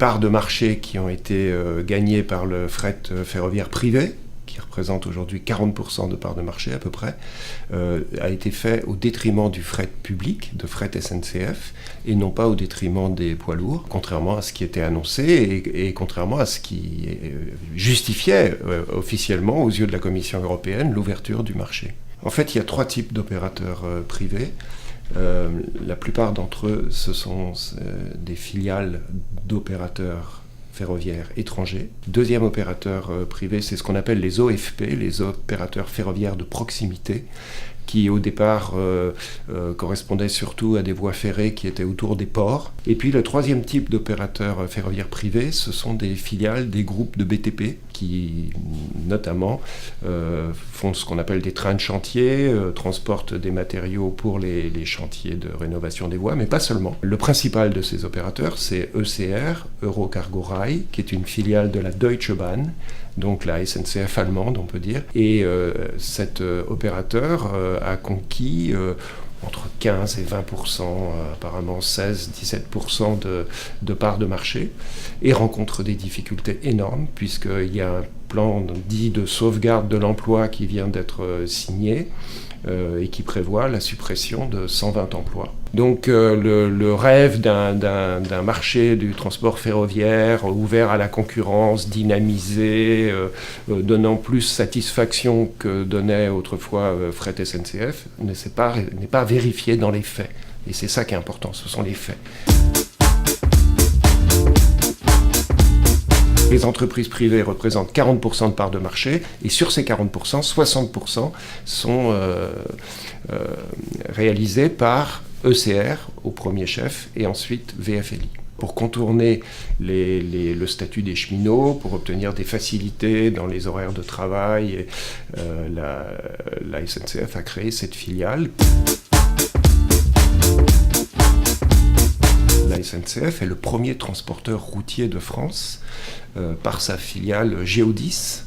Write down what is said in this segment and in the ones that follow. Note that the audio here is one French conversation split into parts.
parts de marché qui ont été gagnées par le fret ferroviaire privé, qui représente aujourd'hui 40% de parts de marché à peu près, a été fait au détriment du fret public, de fret SNCF, et non pas au détriment des poids lourds, contrairement à ce qui était annoncé et contrairement à ce qui justifiait officiellement aux yeux de la Commission européenne l'ouverture du marché. En fait, il y a 3 types d'opérateurs privés. La plupart d'entre eux, ce sont des filiales d'opérateurs ferroviaires étrangers. Deuxième opérateur privé, c'est ce qu'on appelle les OFP, les opérateurs ferroviaires de proximité, qui au départ correspondaient surtout à des voies ferrées qui étaient autour des ports. Et puis le troisième type d'opérateurs ferroviaires privés, ce sont des filiales des groupes de BTP qui notamment font ce qu'on appelle des trains de chantier, transportent des matériaux pour les chantiers de rénovation des voies, mais pas seulement. Le principal de ces opérateurs, c'est ECR, Eurocargo Rail, qui est une filiale de la Deutsche Bahn, donc la SNCF allemande, on peut dire. Et cet opérateur a conquis entre 15 et 20%, apparemment 16-17% de parts de marché, et rencontre des difficultés énormes, puisqu'il y a un plan dit de sauvegarde de l'emploi qui vient d'être signé, et qui prévoit la suppression de 120 emplois. Donc le rêve d'un marché du transport ferroviaire ouvert à la concurrence, dynamisé, donnant plus satisfaction que donnait autrefois Fret SNCF, n'est pas vérifié dans les faits. Et c'est ça qui est important, ce sont les faits. Les entreprises privées représentent 40% de parts de marché, et sur ces 40%, 60% sont réalisés par ECR au premier chef, et ensuite VFLI. Pour contourner le statut des cheminots, pour obtenir des facilités dans les horaires de travail, la SNCF a créé cette filiale. La SNCF est le premier transporteur routier de France par sa filiale Géodis,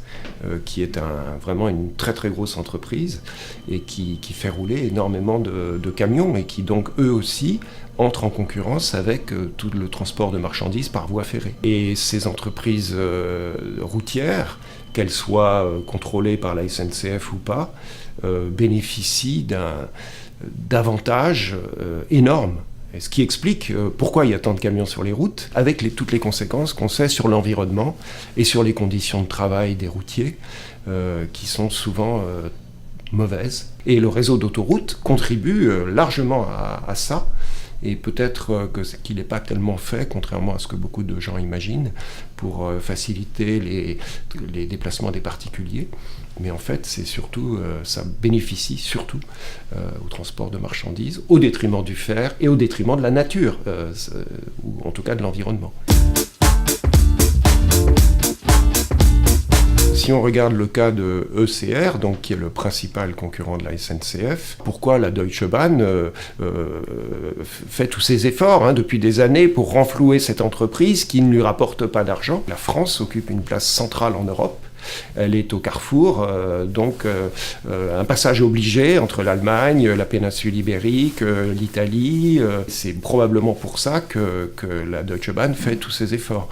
qui est vraiment une très très grosse entreprise et qui fait rouler énormément de camions et qui donc eux aussi entrent en concurrence avec tout le transport de marchandises par voie ferrée. Et ces entreprises routières, qu'elles soient contrôlées par la SNCF ou pas, bénéficient d'avantages énormes. Et ce qui explique pourquoi il y a tant de camions sur les routes, avec toutes les conséquences qu'on sait sur l'environnement et sur les conditions de travail des routiers, qui sont souvent mauvaises. Et le réseau d'autoroutes contribue largement à ça, et peut-être qu'il n'est pas tellement fait, contrairement à ce que beaucoup de gens imaginent, pour faciliter les déplacements des particuliers. Mais en fait, c'est surtout, ça bénéficie surtout au transport de marchandises, au détriment du fer et au détriment de la nature, ou en tout cas de l'environnement. Si on regarde le cas de ECR, donc, qui est le principal concurrent de la SNCF, pourquoi la Deutsche Bahn fait tous ces efforts depuis des années pour renflouer cette entreprise qui ne lui rapporte pas d'argent? La France occupe une place centrale en Europe. Elle est au carrefour, donc un passage obligé entre l'Allemagne, la péninsule ibérique, l'Italie. C'est probablement pour ça que la Deutsche Bahn fait tous ces efforts.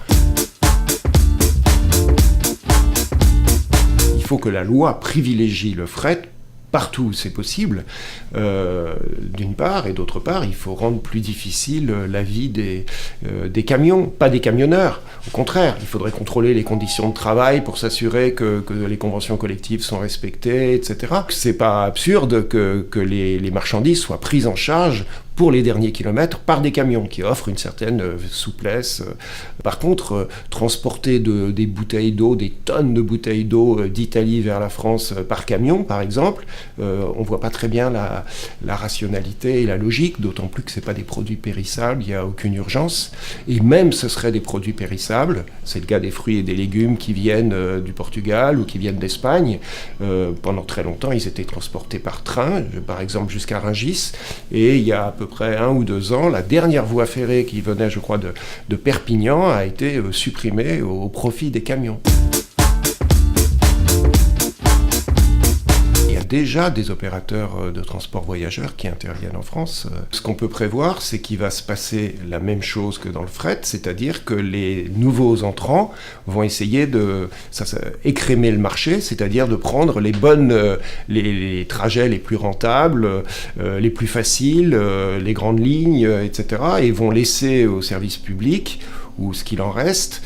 Il faut que la loi privilégie le fret partout où c'est possible, d'une part, et d'autre part, il faut rendre plus difficile la vie des camions, pas des camionneurs. Au contraire, il faudrait contrôler les conditions de travail pour s'assurer que les conventions collectives sont respectées, etc. C'est pas absurde que les marchandises soient prises en charge pour les derniers kilomètres par des camions qui offrent une certaine souplesse. Par contre, transporter des bouteilles d'eau, des tonnes de bouteilles d'eau d'Italie vers la France par camion, par exemple, on ne voit pas très bien la rationalité et la logique, d'autant plus que ce n'est pas des produits périssables, il n'y a aucune urgence. Et même ce seraient des produits périssables, c'est le cas des fruits et des légumes qui viennent du Portugal ou qui viennent d'Espagne. Pendant très longtemps, ils étaient transportés par train, par exemple jusqu'à Rungis, et il y a à peu près 1 ou 2 ans, la dernière voie ferrée qui venait, je crois, de Perpignan a été supprimée au profit des camions. Il y a déjà des opérateurs de transport voyageurs qui interviennent en France. Ce qu'on peut prévoir, c'est qu'il va se passer la même chose que dans le fret, c'est-à-dire que les nouveaux entrants vont essayer de écrémer le marché, c'est-à-dire de prendre les bonnes, les trajets les plus rentables, les plus faciles, les grandes lignes, etc. et vont laisser au service public, ou ce qu'il en reste,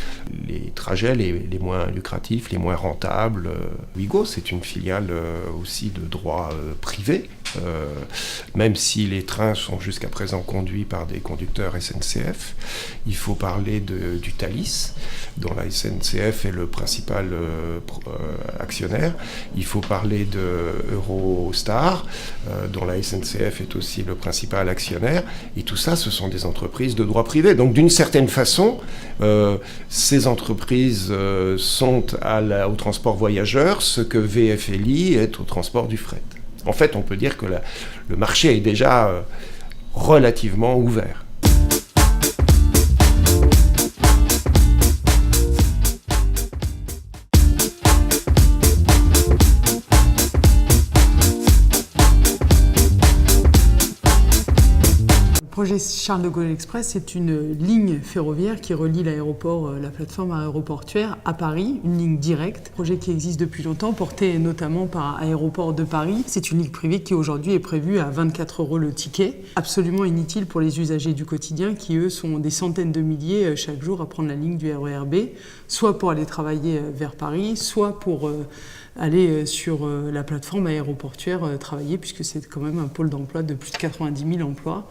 les trajets les moins lucratifs, les moins rentables. Ouigo, c'est une filiale aussi de droit privé, même si les trains sont jusqu'à présent conduits par des conducteurs SNCF. Il faut parler du Thalys, dont la SNCF est le principal actionnaire. Il faut parler de Eurostar, dont la SNCF est aussi le principal actionnaire. Et tout ça, ce sont des entreprises de droit privé. Donc d'une certaine façon, ces entreprises sont au transport voyageur ce que VFLI est au transport du fret. En fait, on peut dire que le marché est déjà relativement ouvert. Le projet Charles de Gaulle Express, c'est une ligne ferroviaire qui relie l'aéroport, la plateforme aéroportuaire à Paris, une ligne directe. Projet qui existe depuis longtemps, porté notamment par Aéroports de Paris. C'est une ligne privée qui aujourd'hui est prévue à 24 € le ticket. Absolument inutile pour les usagers du quotidien qui, eux, sont des centaines de milliers chaque jour à prendre la ligne du RER B, soit pour aller travailler vers Paris, soit pour aller sur la plateforme aéroportuaire travailler, puisque c'est quand même un pôle d'emploi de plus de 90 000 emplois,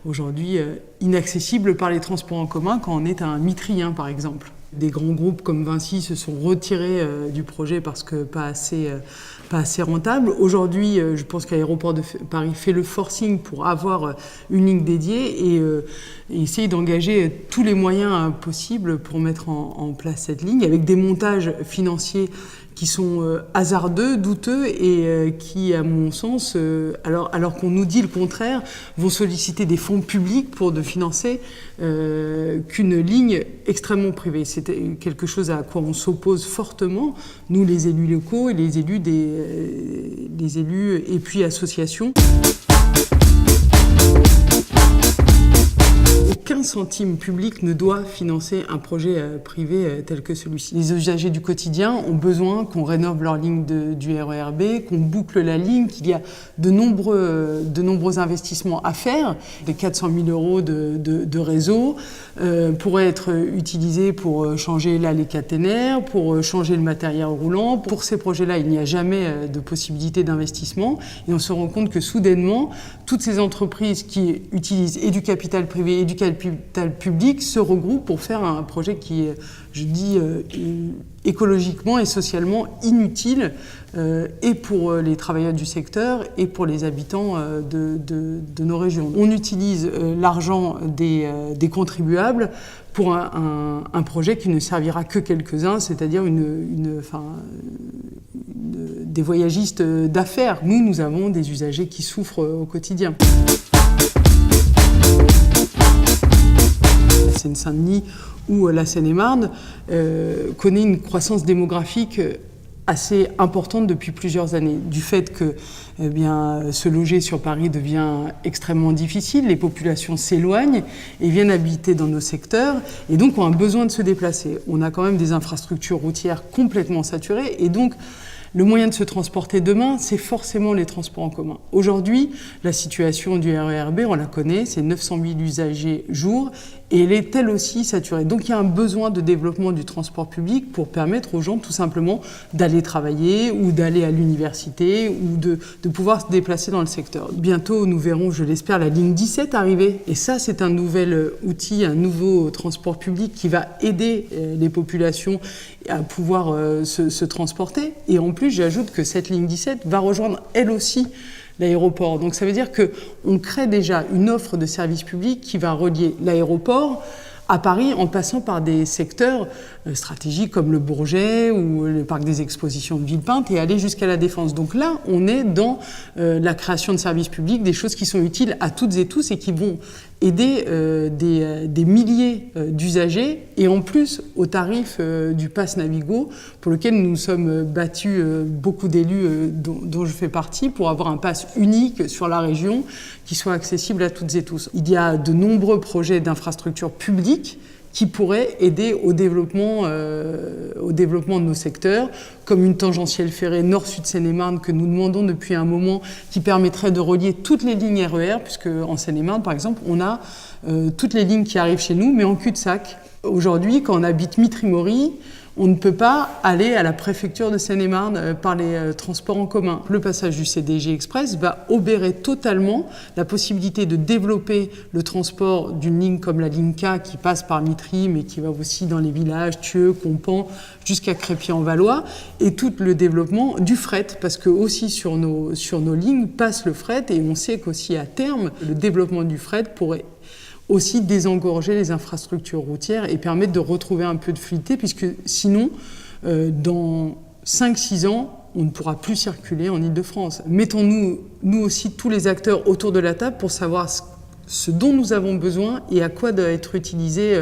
aujourd'hui inaccessible par les transports en commun quand on est à un Mitrien par exemple. Des grands groupes comme Vinci se sont retirés du projet parce que pas assez rentable. Aujourd'hui, je pense qu'Aéroports de Paris fait le forcing pour avoir une ligne dédiée et essayer d'engager tous les moyens possibles pour mettre en place cette ligne, avec des montages financiers qui sont hasardeux, douteux et qui, à mon sens, alors qu'on nous dit le contraire, vont solliciter des fonds publics pour de financer qu'une ligne extrêmement privée. C'est quelque chose à quoi on s'oppose fortement, nous les élus locaux et les élus et puis associations. Aucun centime public ne doit financer un projet privé tel que celui-ci. Les usagers du quotidien ont besoin qu'on rénove leur ligne du RER B, qu'on boucle la ligne, qu'il y a de nombreux investissements à faire. Des 400 000 € de réseau pourraient être utilisés pour changer l'allée caténaire, pour changer le matériel roulant. Pour ces projets-là, il n'y a jamais de possibilité d'investissement. Et on se rend compte que soudainement, toutes ces entreprises qui utilisent et du capital privé et du capital public se regroupent pour faire un projet qui est, je dis, écologiquement et socialement inutile, et pour les travailleurs du secteur et pour les habitants de nos régions. On utilise l'argent des contribuables pour un projet qui ne servira que quelques-uns, c'est-à-dire des voyagistes d'affaires. Nous avons des usagers qui souffrent au quotidien. La Seine-Saint-Denis ou la Seine-et-Marne connaît une croissance démographique assez importante depuis plusieurs années, du fait que se loger sur Paris devient extrêmement difficile, les populations s'éloignent et viennent habiter dans nos secteurs et donc ont un besoin de se déplacer. On a quand même des infrastructures routières complètement saturées et donc le moyen de se transporter demain, c'est forcément les transports en commun. Aujourd'hui, la situation du RER B, on la connaît, c'est 900 000 usagers jour et elle est elle aussi saturée. Donc il y a un besoin de développement du transport public pour permettre aux gens tout simplement d'aller travailler ou d'aller à l'université ou de pouvoir se déplacer dans le secteur. Bientôt, nous verrons, je l'espère, la ligne 17 arriver. Et ça, c'est un nouvel outil, un nouveau transport public qui va aider les populations à pouvoir se transporter. Et en plus, j'ajoute que cette ligne 17 va rejoindre elle aussi l'aéroport. Donc ça veut dire qu'on crée déjà une offre de service public qui va relier l'aéroport à Paris en passant par des secteurs stratégiques comme le Bourget ou le parc des expositions de Villepinte et aller jusqu'à la Défense. Donc là, on est dans la création de services publics, des choses qui sont utiles à toutes et tous et qui vont aider des milliers d'usagers, et en plus au tarif du Pass Navigo, pour lequel nous nous sommes battus, beaucoup d'élus dont je fais partie, pour avoir un pass unique sur la région qui soit accessible à toutes et tous. Il y a de nombreux projets d'infrastructures publiques qui pourraient aider au développement de nos secteurs, comme une tangentielle ferrée nord-sud Seine-et-Marne que nous demandons depuis un moment, qui permettrait de relier toutes les lignes RER, puisque en Seine-et-Marne, par exemple, on a toutes les lignes qui arrivent chez nous, mais en cul-de-sac. Aujourd'hui, quand on habite Mitry-Mory, on ne peut pas aller à la préfecture de Seine-et-Marne par les transports en commun. Le passage du CDG Express va obérer totalement la possibilité de développer le transport d'une ligne comme la ligne K qui passe par Mitry, mais qui va aussi dans les villages, Thieux, Compan, jusqu'à Crépy-en-Valois, et tout le développement du fret, parce que aussi sur nos lignes passe le fret, et on sait qu'aussi à terme, le développement du fret pourrait aussi désengorger les infrastructures routières et permettre de retrouver un peu de fluidité, puisque sinon, dans 5-6 ans, on ne pourra plus circuler en Île-de-France. Mettons-nous, nous aussi, tous les acteurs autour de la table pour savoir ce dont nous avons besoin et à quoi doit être utilisé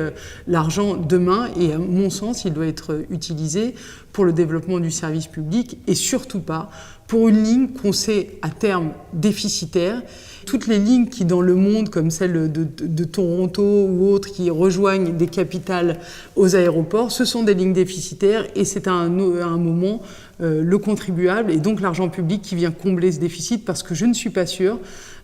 l'argent demain. Et à mon sens, il doit être utilisé pour le développement du service public et surtout pas pour une ligne qu'on sait à terme déficitaire. Toutes les lignes qui, dans le monde, comme celle de Toronto ou autres, qui rejoignent des capitales aux aéroports, ce sont des lignes déficitaires et c'est à un moment le contribuable et donc l'argent public qui vient combler ce déficit, parce que je ne suis pas sûre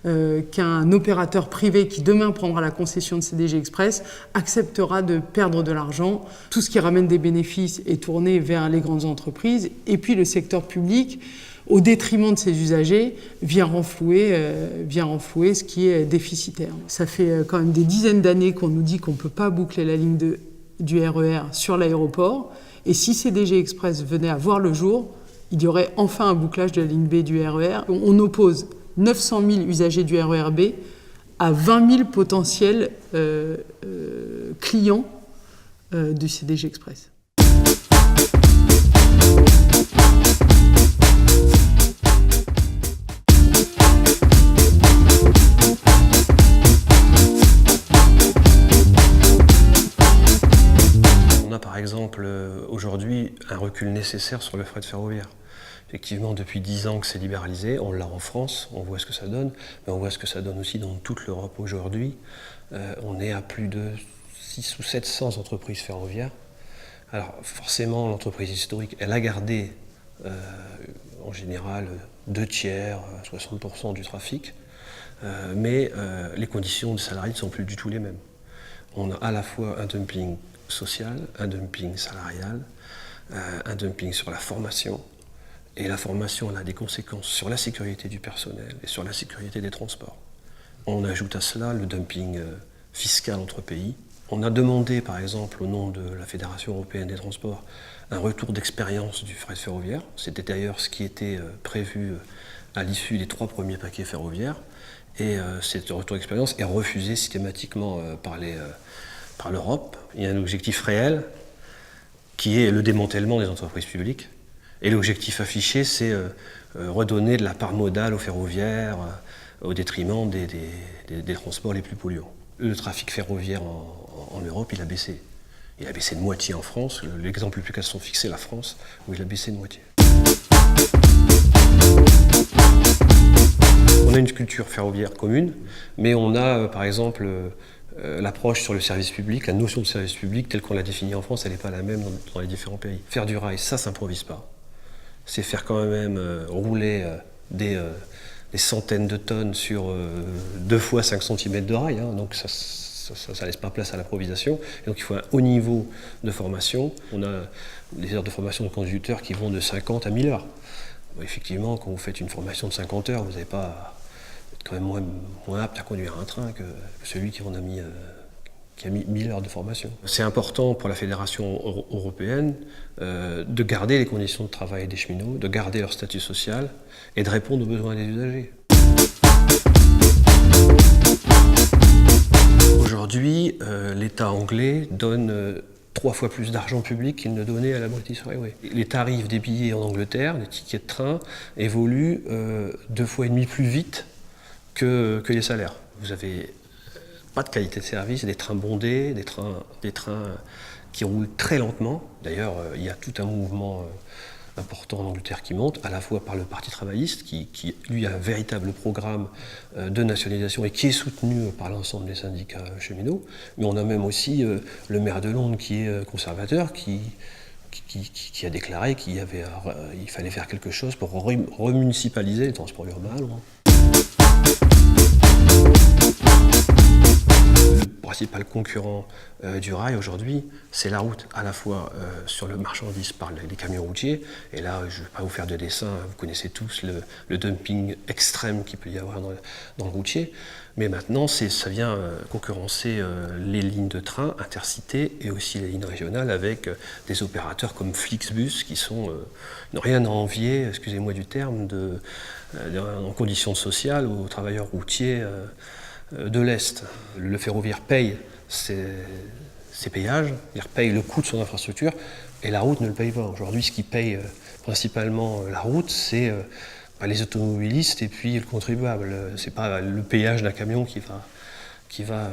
qu'un opérateur privé qui demain prendra la concession de CDG Express acceptera de perdre de l'argent. Tout ce qui ramène des bénéfices est tourné vers les grandes entreprises, et puis le secteur public, au détriment de ses usagers, vient renflouer ce qui est déficitaire. Ça fait quand même des dizaines d'années qu'on nous dit qu'on ne peut pas boucler la ligne du RER sur l'aéroport, et si CDG Express venait à voir le jour, il y aurait enfin un bouclage de la ligne B du RER. On oppose 900 000 usagers du RER B à 20 000 potentiels clients du CDG Express. On a par exemple aujourd'hui un recul nécessaire sur le fret ferroviaire. Effectivement, depuis 10 ans que c'est libéralisé, on l'a en France, on voit ce que ça donne, mais on voit ce que ça donne aussi dans toute l'Europe aujourd'hui. On est à plus de 600 ou 700 entreprises ferroviaires. Alors forcément, l'entreprise historique, elle a gardé en général 2/3, 60% du trafic, mais les conditions de salariés ne sont plus du tout les mêmes. On a à la fois un dumping social, un dumping salarial, un dumping sur la formation. Et la formation, elle a des conséquences sur la sécurité du personnel et sur la sécurité des transports. On ajoute à cela le dumping fiscal entre pays. On a demandé, par exemple, au nom de la Fédération européenne des transports, un retour d'expérience du fret ferroviaire. C'était d'ailleurs ce qui était prévu à l'issue des 3 premiers paquets ferroviaires. Et ce retour d'expérience est refusé systématiquement par l'Europe. Il y a un objectif réel qui est le démantèlement des entreprises publiques. Et l'objectif affiché, c'est redonner de la part modale aux ferroviaires au détriment des transports les plus polluants. Le trafic ferroviaire en Europe, il a baissé. Il a baissé de moitié en France. L'exemple le plus cassant fixé, la France, où il a baissé de moitié. On a une culture ferroviaire commune, mais on a par exemple l'approche sur le service public, la notion de service public telle qu'on l'a définie en France, elle n'est pas la même dans les différents pays. Faire du rail, ça s'improvise pas. C'est faire quand même rouler des centaines de tonnes sur 2 fois 5 cm de rail, hein, donc ça laisse pas place à l'improvisation. Et donc il faut un haut niveau de formation. On a des heures de formation de conducteurs qui vont de 50 à 1000 heures. Bon, effectivement, quand vous faites une formation de 50 heures, vous n'êtes quand même moins apte à conduire un train que celui qui a mis 1000 heures de formation. C'est important pour la Fédération européenne de garder les conditions de travail des cheminots, de garder leur statut social et de répondre aux besoins des usagers. Aujourd'hui, l'État anglais donne 3 fois plus d'argent public qu'il ne donnait à la British Railway. Les tarifs des billets en Angleterre, les tickets de train, évoluent 2,5 fois plus vite que les salaires. Vous avez pas de qualité de service, des trains bondés, des trains qui roulent très lentement. D'ailleurs, il y a tout un mouvement important en Angleterre qui monte, à la fois par le Parti travailliste, qui lui a un véritable programme de nationalisation et qui est soutenu par l'ensemble des syndicats cheminots. Mais on a même aussi le maire de Londres qui est conservateur, qui a déclaré qu'il fallait faire quelque chose pour remunicipaliser les transports urbains à Londres. Le principal concurrent du rail aujourd'hui, c'est la route, à la fois sur le marchandise par les camions routiers, et là je ne vais pas vous faire de dessin, vous connaissez tous le dumping extrême qu'il peut y avoir dans le routier, mais maintenant ça vient concurrencer les lignes de train intercités et aussi les lignes régionales avec des opérateurs comme Flixbus qui n'ont rien à envier, excusez-moi du terme, en conditions sociales aux travailleurs routiers de l'Est. Le ferroviaire paye ses péages, il paye le coût de son infrastructure, et la route ne le paye pas. Aujourd'hui, ce qui paye principalement la route, c'est les automobilistes et puis le contribuable. C'est pas le péage d'un camion qui va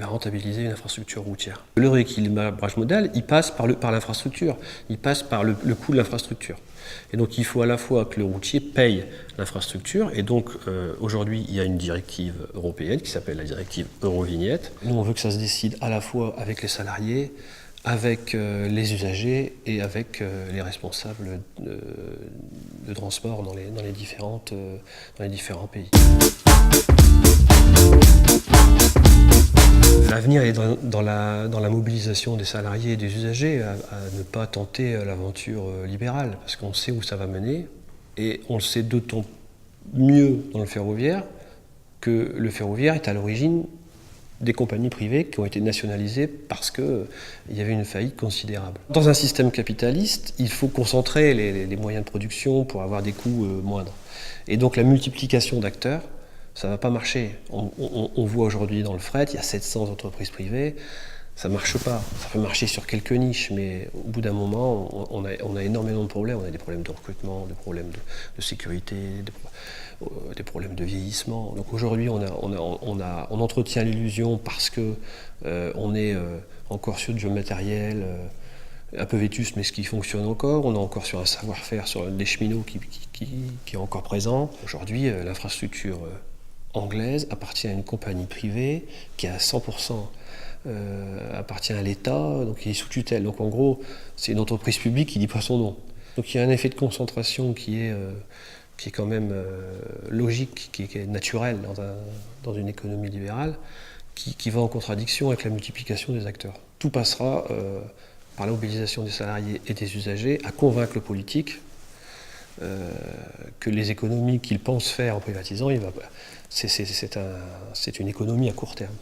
rentabiliser une infrastructure routière. Le rééquilibrage modal, il passe par l'infrastructure, il passe par le coût de l'infrastructure. Et donc il faut à la fois que le routier paye l'infrastructure, et donc aujourd'hui il y a une directive européenne qui s'appelle la directive Eurovignette. Nous on veut que ça se décide à la fois avec les salariés, avec les usagers et avec les responsables de transport dans les différents pays. L'avenir est dans la mobilisation des salariés et des usagers, à ne pas tenter l'aventure libérale, parce qu'on sait où ça va mener, et on le sait d'autant mieux dans le ferroviaire que le ferroviaire est à l'origine des compagnies privées qui ont été nationalisées parce qu'il y avait une faillite considérable. Dans un système capitaliste, il faut concentrer les moyens de production pour avoir des coûts moindres. Et donc la multiplication d'acteurs, ça ne va pas marcher. On voit aujourd'hui dans le fret, il y a 700 entreprises privées, ça ne marche pas. Ça peut marcher sur quelques niches, mais au bout d'un moment, on a énormément de problèmes. On a des problèmes de recrutement, des problèmes de sécurité, des problèmes de vieillissement. Donc aujourd'hui, on entretient l'illusion parce qu'on est encore sur du matériel un peu vétuste, mais ce qui fonctionne encore. On est encore sur un savoir-faire, sur des cheminots qui est encore présent. Aujourd'hui, l'infrastructure anglaise appartient à une compagnie privée qui à 100% appartient à l'État, donc qui est sous tutelle. Donc en gros, c'est une entreprise publique qui dit pas son nom. Donc il y a un effet de concentration qui est quand même logique, qui est naturel dans une économie libérale, qui va en contradiction avec la multiplication des acteurs. Tout passera par la mobilisation des salariés et des usagers à convaincre le politique que les économies qu'il pense faire en privatisant, c'est une économie à court terme.